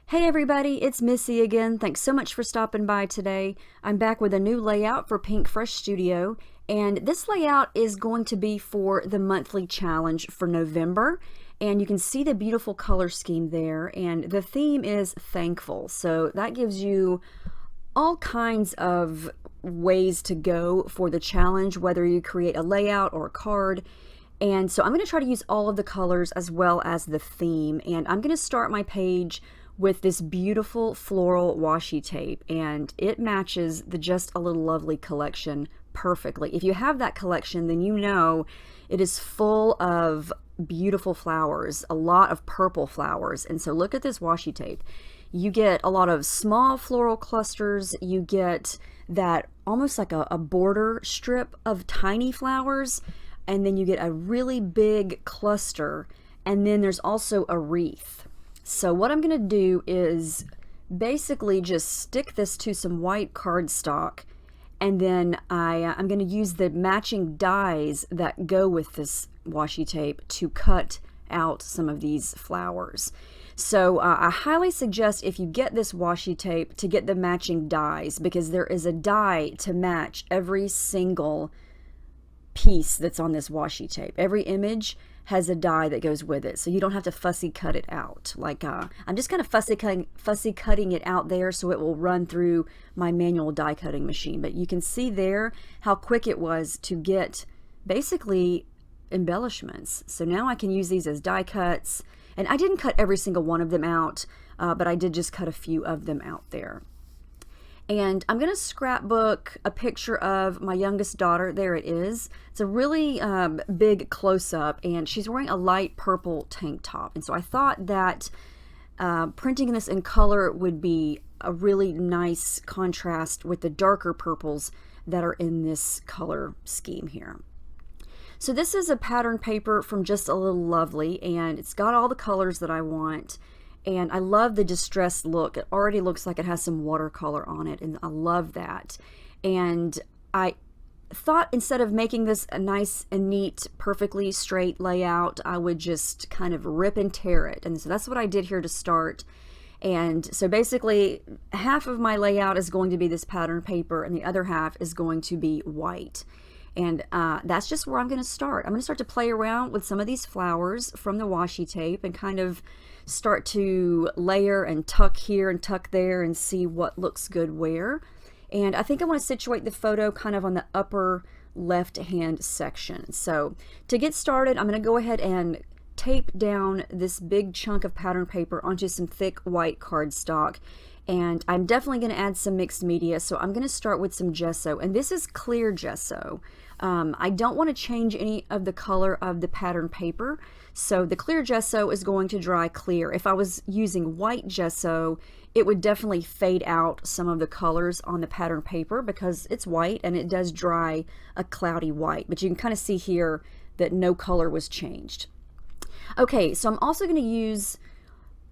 Hey everybody, it's Missy again. Thanks so much for stopping by today. I'm back with a new layout for Pinkfresh Studio, and this layout is going to be for the monthly challenge for November. And you can see the beautiful color scheme there, and the theme is thankful. So that gives you all kinds of ways to go for the challenge, whether you create a layout or a card. And so I'm going to try to use all of the colors as well as the theme, and I'm going to start my page with this beautiful floral washi tape, and it matches the Just a Little Lovely collection perfectly. If you have that collection, then you know it is full of beautiful flowers, a lot of purple flowers. And so look at this washi tape. You get a lot of small floral clusters, you get that almost like a border strip of tiny flowers, and then you get a really big cluster, and then there's also a wreath. So what I'm going to do is basically just stick this to some white cardstock, and then I'm going to use the matching dies that go with this washi tape to cut out some of these flowers. So I highly suggest, if you get this washi tape, to get the matching dies, because there is a die to match every single piece that's on this washi tape. Every image has a die that goes with it, so you don't have to fussy cut it out. Like I'm just kind of fussy cutting it out there so it will run through my manual die cutting machine. But you can see there how quick it was to get basically embellishments. So now I can use these as die cuts, and I didn't cut every single one of them out, but I did just cut a few of them out there. And I'm going to scrapbook a picture of my youngest daughter. There it is. It's a really big close-up, and she's wearing a light purple tank top. And so I thought that printing this in color would be a really nice contrast with the darker purples that are in this color scheme here. So this is a pattern paper from Just a Little Lovely, and it's got all the colors that I want. And I love the distressed look. It already looks like it has some watercolor on it, and I love that. And I thought, instead of making this a nice and neat, perfectly straight layout, I would just kind of rip and tear it. And so that's what I did here to start. And so basically, half of my layout is going to be this pattern paper, and the other half is going to be white. And that's just where I'm going to start. I'm going to start to play around with some of these flowers from the washi tape and kind of start to layer and tuck here and tuck there and see what looks good where. And I think I want to situate the photo kind of on the upper left hand section. So to get started, I'm going to go ahead and tape down this big chunk of pattern paper onto some thick white cardstock. And I'm definitely going to add some mixed media, so I'm going to start with some gesso, and this is clear gesso. I don't want to change any of the color of the pattern paper, so the clear gesso is going to dry clear. If I was using white gesso, it would definitely fade out some of the colors on the pattern paper because it's white and it does dry a cloudy white, but you can kind of see here that no color was changed. Okay, so I'm also going to use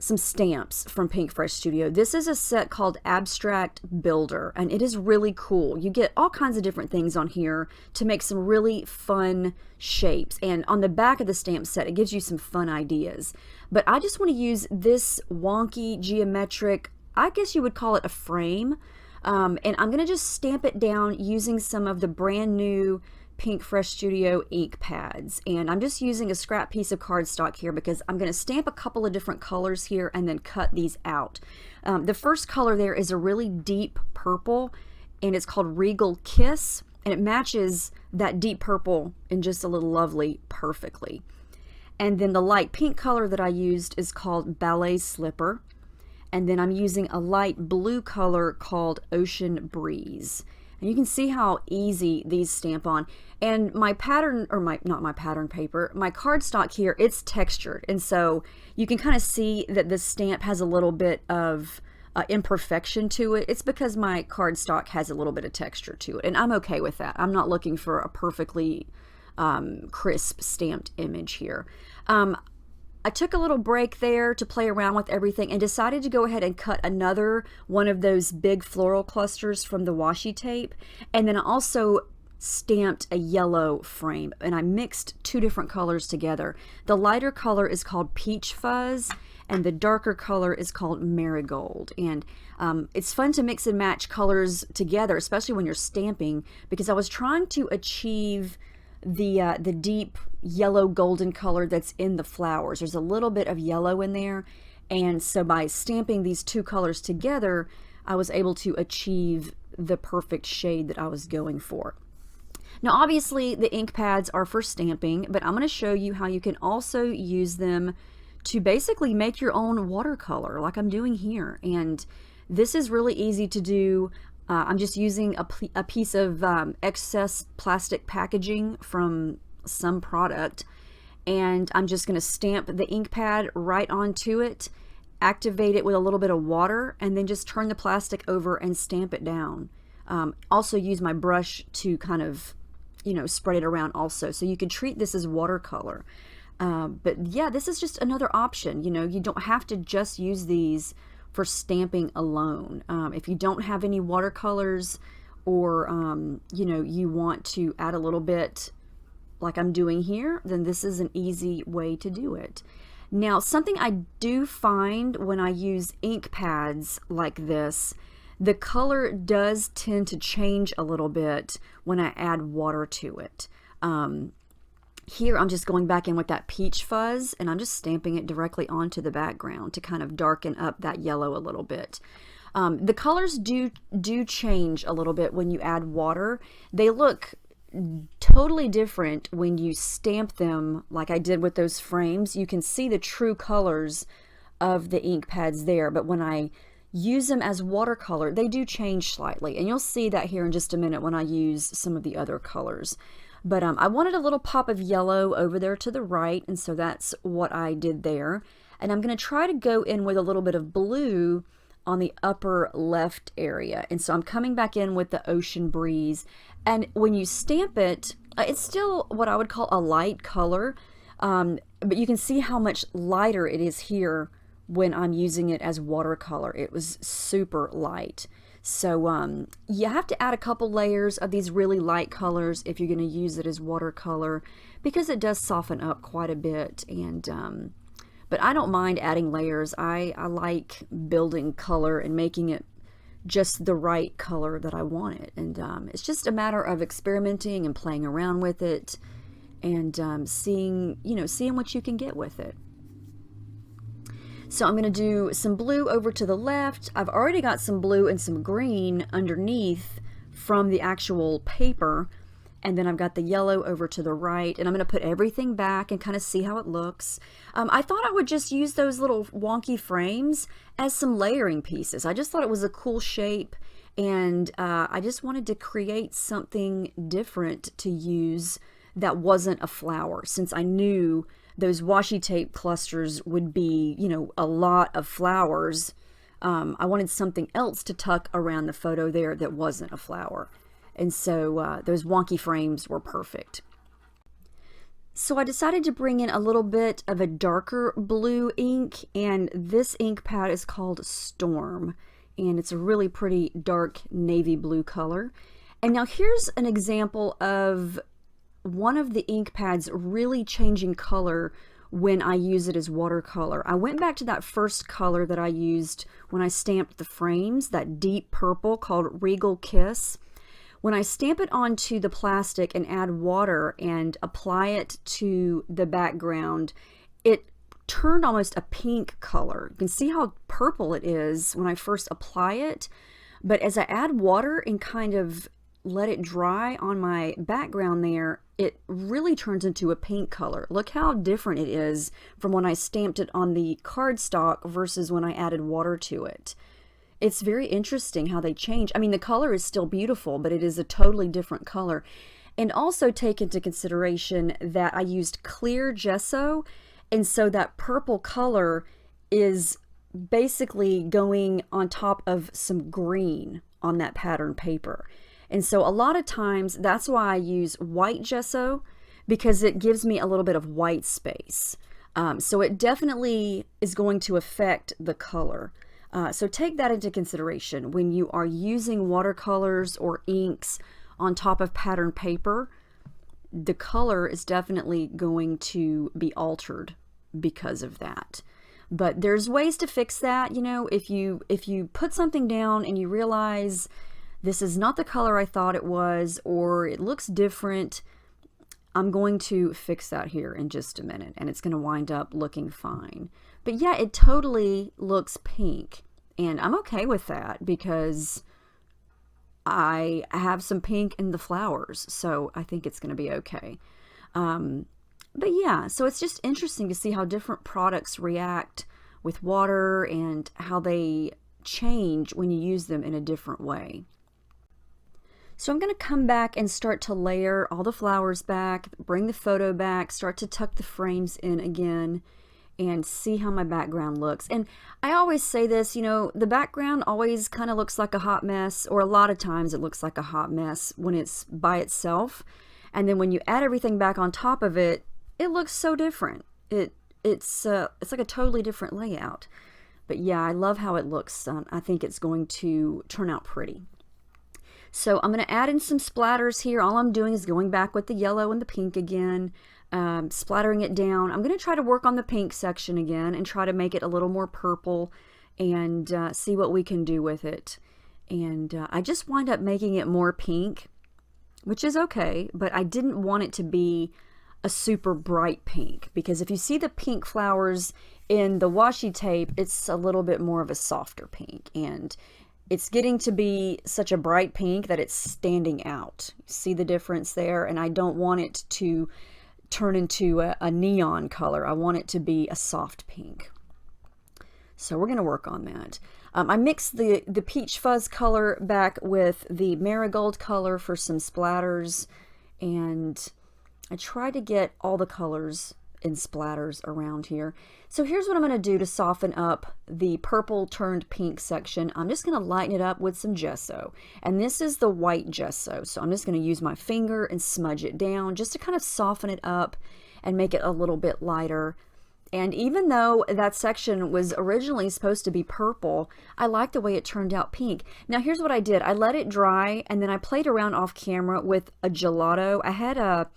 some stamps from Pinkfresh Studio. This is a set called Abstract Builder, and it is really cool. You get all kinds of different things on here to make some really fun shapes, and on the back of the stamp set it gives you some fun ideas. But I just want to use this wonky geometric, I guess you would call it a frame, and I'm going to just stamp it down using some of the brand new Pinkfresh Studio ink pads, and I'm just using a scrap piece of cardstock here because I'm going to stamp a couple of different colors here and then cut these out. The first color there is a really deep purple, and it's called Regal Kiss, and it matches that deep purple in Just a Little Lovely perfectly. And then the light pink color that I used is called Ballet Slipper, and then I'm using a light blue color called Ocean Breeze. And you can see how easy these stamp on. And my pattern, or not my pattern paper, my cardstock here, it's textured. And so you can kind of see that this stamp has a little bit of imperfection to it. It's because my cardstock has a little bit of texture to it. And I'm okay with that. I'm not looking for a perfectly crisp stamped image here. I took a little break there to play around with everything and decided to go ahead and cut another one of those big floral clusters from the washi tape, and then I also stamped a yellow frame, and I mixed two different colors together. The lighter color is called Peach Fuzz, and the darker color is called Marigold. And it's fun to mix and match colors together, especially when you're stamping, because I was trying to achieve the deep yellow golden color that's in the flowers. There's a little bit of yellow in there, and so by stamping these two colors together, I was able to achieve the perfect shade that I was going for. Now obviously the ink pads are for stamping, but I'm going to show you how you can also use them to basically make your own watercolor like I'm doing here. And this is really easy to do. I'm just using a piece of excess plastic packaging from some product, and I'm just going to stamp the ink pad right onto it, activate it with a little bit of water, and then just turn the plastic over and stamp it down. Also use my brush to kind of, you know, spread it around also. So you can treat this as watercolor. But yeah, this is just another option. You know, you don't have to just use these for stamping alone. If you don't have any watercolors, or you know, you want to add a little bit like I'm doing here, then this is an easy way to do it. Now, something I do find when I use ink pads like this, the color does tend to change a little bit when I add water to it. Here I'm just going back in with that peach fuzz, and I'm just stamping it directly onto the background to kind of darken up that yellow a little bit. The colors do change a little bit when you add water. They look totally different when you stamp them like I did with those frames. You can see the true colors of the ink pads there, but when I use them as watercolor, they do change slightly, and you'll see that here in just a minute when I use some of the other colors. But I wanted a little pop of yellow over there to the right, and so that's what I did there. And I'm going to try to go in with a little bit of blue on the upper left area. And so I'm coming back in with the Ocean Breeze. And when you stamp it, it's still what I would call a light color, but you can see how much lighter it is here when I'm using it as watercolor. It was super light. So you have to add a couple layers of these really light colors if you're going to use it as watercolor, because it does soften up quite a bit. And but I don't mind adding layers. I like building color and making it just the right color that I want it. And it's just a matter of experimenting and playing around with it, and seeing what you can get with it. So I'm going to do some blue over to the left. I've already got some blue and some green underneath from the actual paper, and then I've got the yellow over to the right, and I'm going to put everything back and kind of see how it looks. I thought I would just use those little wonky frames as some layering pieces. I just thought it was a cool shape, and I just wanted to create something different to use that wasn't a flower, since I knew those washi tape clusters would be, you know, a lot of flowers. I wanted something else to tuck around the photo there that wasn't a flower. And so those wonky frames were perfect. So I decided to bring in a little bit of a darker blue ink, and this ink pad is called Storm, and it's a really pretty dark navy blue color. And now here's an example of one of the ink pads really changing color when I use it as watercolor. I went back to that first color that I used when I stamped the frames, that deep purple called Regal Kiss. When I stamp it onto the plastic and add water and apply it to the background, it turned almost a pink color. You can see how purple it is when I first apply it, but as I add water and kind of let it dry on my background there, it really turns into a pink color. Look how different it is from when I stamped it on the cardstock versus when I added water to it. It's very interesting how they change. I mean, the color is still beautiful, but it is a totally different color. And also take into consideration that I used clear gesso, and so that purple color is basically going on top of some green on that pattern paper. And so a lot of times that's why I use white gesso, because it gives me a little bit of white space. So it definitely is going to affect the color. So take that into consideration when you are using watercolors or inks on top of pattern paper. The color is definitely going to be altered because of that. But there's ways to fix that. You know, if you put something down and you realize this is not the color I thought it was, or it looks different, I'm going to fix that here in just a minute, and it's going to wind up looking fine. But yeah, it totally looks pink, and I'm okay with that because I have some pink in the flowers, so I think it's going to be okay. But yeah, so it's just interesting to see how different products react with water and how they change when you use them in a different way. So I'm going to come back and start to layer all the flowers back, bring the photo back, start to tuck the frames in again, and see how my background looks. And I always say this, you know, the background always kind of looks like a hot mess, or a lot of times it looks like a hot mess when it's by itself. And then when you add everything back on top of it, it looks so different. It's like a totally different layout. But yeah, I love how it looks. I think it's going to turn out pretty. So I'm going to add in some splatters here. All I'm doing is going back with the yellow and the pink again, splattering it down. I'm going to try to work on the pink section again and try to make it a little more purple and see what we can do with it. And I just wind up making it more pink, which is okay, but I didn't want it to be a super bright pink, because if you see the pink flowers in the washi tape, it's a little bit more of a softer pink, and it's getting to be such a bright pink that it's standing out. See the difference there? And I don't want it to turn into a neon color. I want it to be a soft pink. So we're going to work on that. I mixed the peach fuzz color back with the marigold color for some splatters, and I try to get all the colors in splatters around here. So here's what I'm going to do to soften up the purple turned pink section. I'm just going to lighten it up with some gesso, and this is the white gesso, so I'm just going to use my finger and smudge it down just to kind of soften it up and make it a little bit lighter. And even though that section was originally supposed to be purple, I like the way it turned out pink. Now here's what I did. I let it dry, and then I played around off camera with a gelato. I had a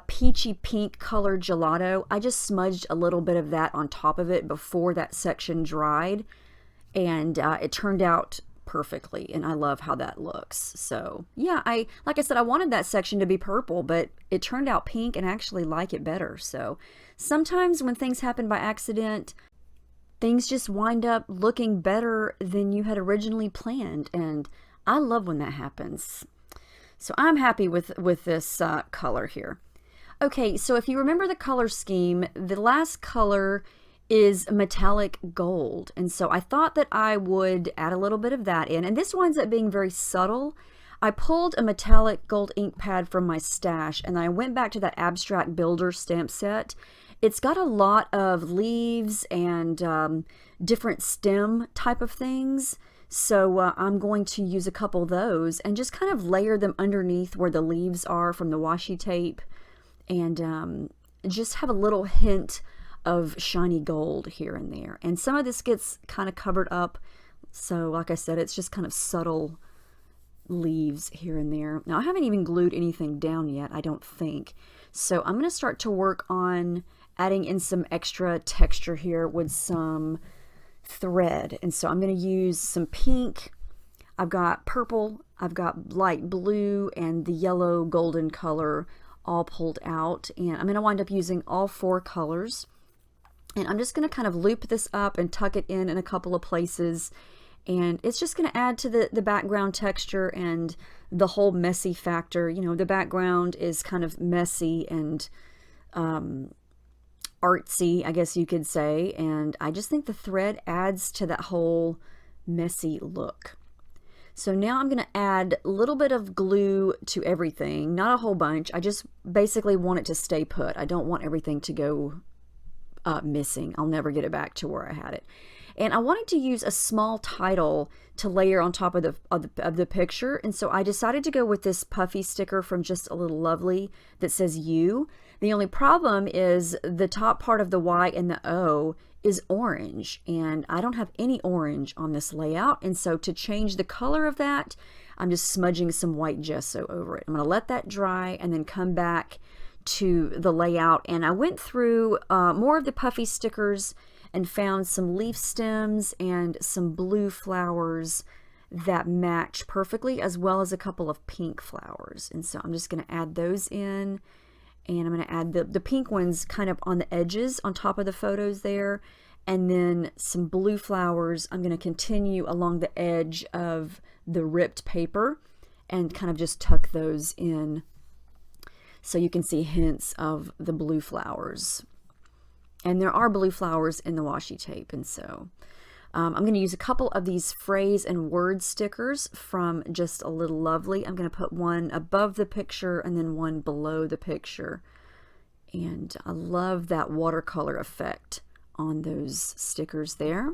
peachy pink colored gelato. I just smudged a little bit of that on top of it before that section dried, and it turned out perfectly, and I love how that looks. So yeah, like I said, I wanted that section to be purple, but it turned out pink, and I actually like it better. So sometimes when things happen by accident, things just wind up looking better than you had originally planned, and I love when that happens. So I'm happy with this color here. Okay, so if you remember the color scheme, the last color is metallic gold, and so I thought that I would add a little bit of that in, and this winds up being very subtle. I pulled a metallic gold ink pad from my stash, and I went back to that Abstract Builder stamp set. It's got a lot of leaves and different stem type of things, so I'm going to use a couple of those and just kind of layer them underneath where the leaves are from the washi tape, and just have a little hint of shiny gold here and there. And some of this gets kind of covered up, so like I said, it's just kind of subtle leaves here and there. Now I haven't even glued anything down yet, I don't think, so I'm going to start to work on adding in some extra texture here with some thread. And so I'm going to use some pink, I've got purple, I've got light blue, and the yellow golden color all pulled out, and I'm going to wind up using all 4 colors, and I'm just going to kind of loop this up and tuck it in a couple of places, and it's just going to add to the background texture and the whole messy factor. You know, the background is kind of messy and artsy, I guess you could say, and I just think the thread adds to that whole messy look. So now I'm going to add a little bit of glue to everything, not a whole bunch. I just basically want it to stay put. I don't want everything to go missing. I'll never get it back to where I had it. And I wanted to use a small title to layer on top of the picture, and so I decided to go with this puffy sticker from Just a Little Lovely that says you. The only problem is the top part of the Y and the O is orange, and I don't have any orange on this layout, and so to change the color of that, I'm just smudging some white gesso over it. I'm going to let that dry and then come back to the layout, and I went through more of the puffy stickers and found some leaf stems and some blue flowers that match perfectly, as well as a couple of pink flowers. And so I'm just going to add those in, and I'm going to add the pink ones kind of on the edges on top of the photos there, and then some blue flowers I'm going to continue along the edge of the ripped paper and kind of just tuck those in so you can see hints of the blue flowers. And there are blue flowers in the washi tape, and so I'm going to use a couple of these phrase and word stickers from Just a Little Lovely. I'm going to put one above the picture and then one below the picture. And I love that watercolor effect on those stickers there.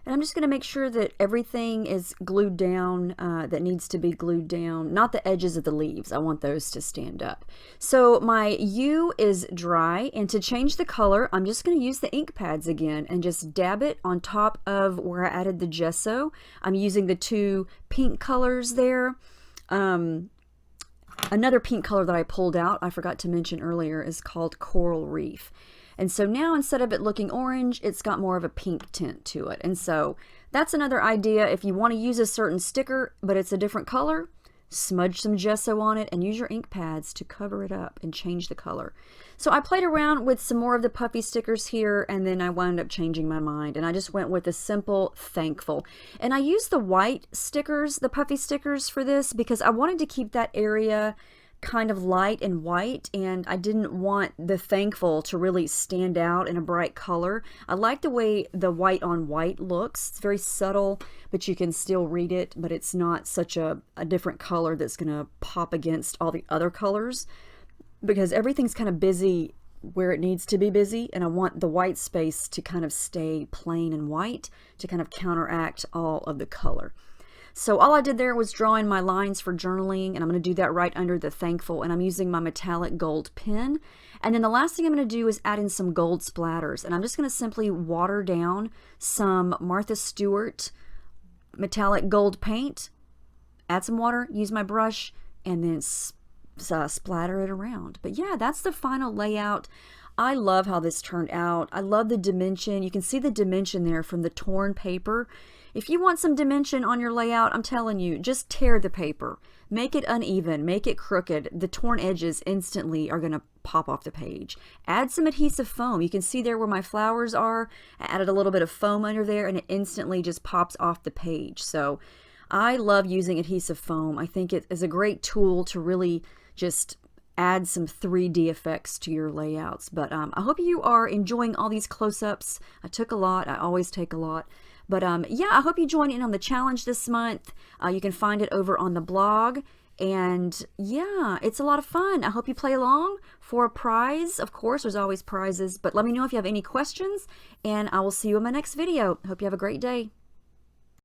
And I'm just going to make sure that everything is glued down that needs to be glued down, not the edges of the leaves. I want those to stand up. So my U is dry, and to change the color, I'm just going to use the ink pads again and just dab it on top of where I added the gesso. I'm using the two pink colors there. Another pink color that I pulled out, I forgot to mention earlier, is called Coral Reef. And so now instead of it looking orange, it's got more of a pink tint to it. And so that's another idea. If you want to use a certain sticker, but it's a different color, smudge some gesso on it and use your ink pads to cover it up and change the color. So I played around with some more of the puffy stickers here, and then I wound up changing my mind, and I just went with a simple thankful. And I used the white stickers, the puffy stickers, for this because I wanted to keep that area kind of light and white, and I didn't want the thankful to really stand out in a bright color. I like the way the white on white looks. It's very subtle, but you can still read it, but it's not such a different color that's going to pop against all the other colors, because everything's kind of busy where it needs to be busy, and I want the white space to kind of stay plain and white to kind of counteract all of the color. So all I did there was draw in my lines for journaling, and I'm going to do that right under the thankful, and I'm using my metallic gold pen. And then the last thing I'm going to do is add in some gold splatters, and I'm just going to simply water down some Martha Stewart metallic gold paint, add some water, use my brush, and then splatter it around. But yeah, that's the final layout. I love how this turned out. I love the dimension. You can see the dimension there from the torn paper. If you want some dimension on your layout, I'm telling you, just tear the paper. Make it uneven, make it crooked. The torn edges instantly are going to pop off the page. Add some adhesive foam. You can see there where my flowers are. I added a little bit of foam under there, and it instantly just pops off the page. So I love using adhesive foam. I think it is a great tool to really just add some 3D effects to your layouts. But I hope you are enjoying all these close-ups. I took a lot. I always take a lot. But yeah, I hope you join in on the challenge this month. You can find it over on the blog. And yeah, it's a lot of fun. I hope you play along for a prize. Of course, there's always prizes. But let me know if you have any questions, and I will see you in my next video. Hope you have a great day.